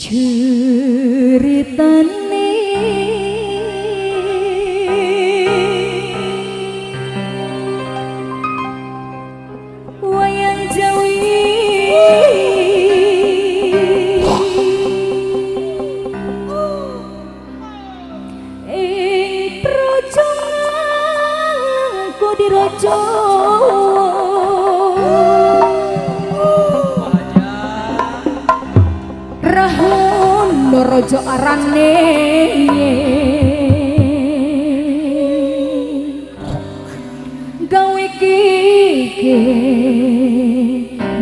ceritane wayang Jawi ing praja Kodiraja Rahwana raja arane gawe keke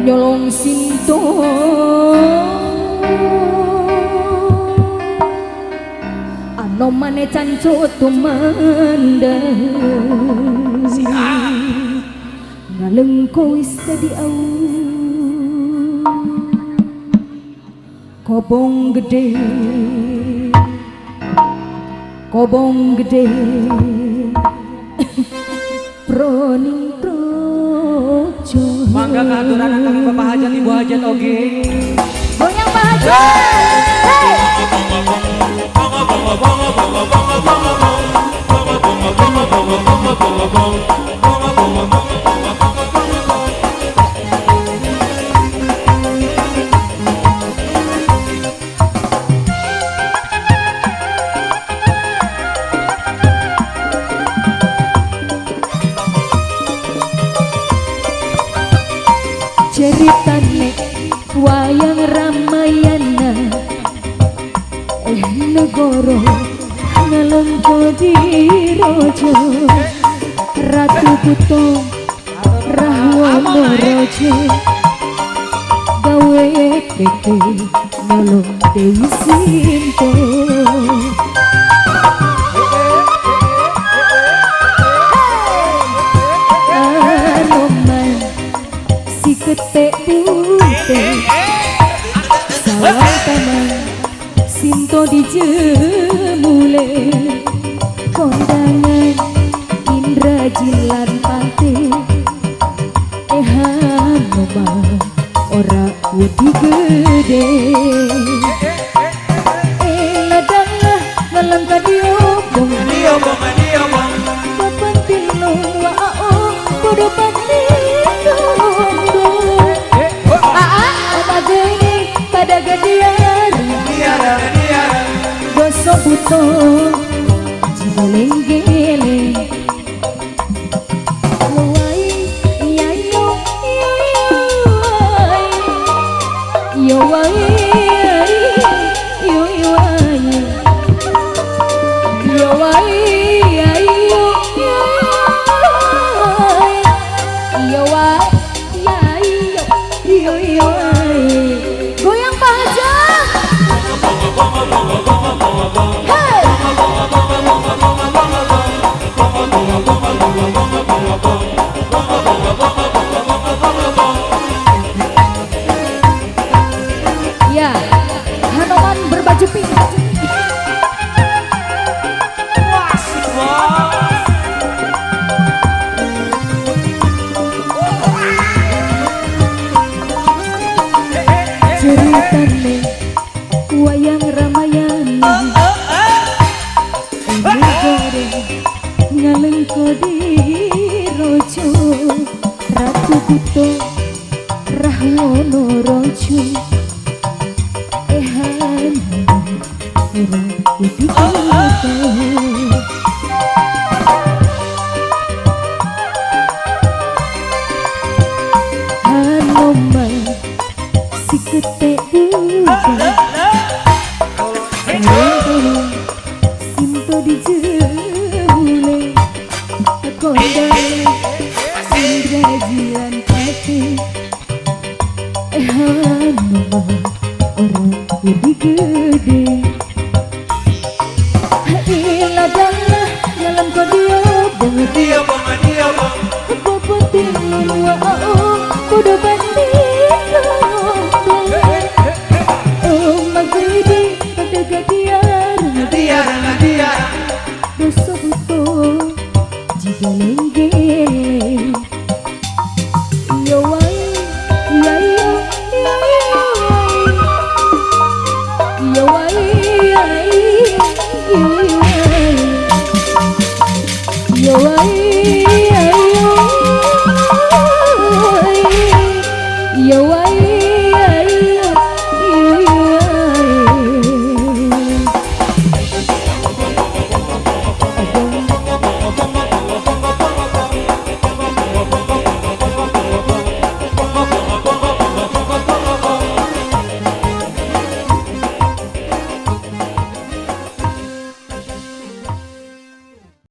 nyolong sinto anomane cancut tumandang ngalengko wis dadi au kobong gede proning projo mangga keaturan kami Bapak Hajat Ibu Hajat oge goyang Pak Hajat ceritane wayang Ramayana negoro ngalengko diraja Ratu Buto Rahwana raja gawe keke nyolong Dewi Sinta ketek putih sawah taman Sinto dijemule kondangan Indra Jilan Pati Hanoma ora wedi gede ladang malam kadiobong kapantin lo wao kudu pada gadian gosok buto geleng-geleng wai ya yo wai yo wai goyang Pak Hajat hey ya Hanoman berbaju pink ceritane wayang Ramayana negoro ngalengko diraja Ratu Buto Rahwana raja ora wedi Hanoman si ketek budak Sinto dijemule kondangan Indra Jilan Pati Hanoma ora wedi gede ladang dalam kodiobong kapantin lo wao kudu banding magribi pada gadian dosa buto jigaleng-geleng yo wai ya yo wae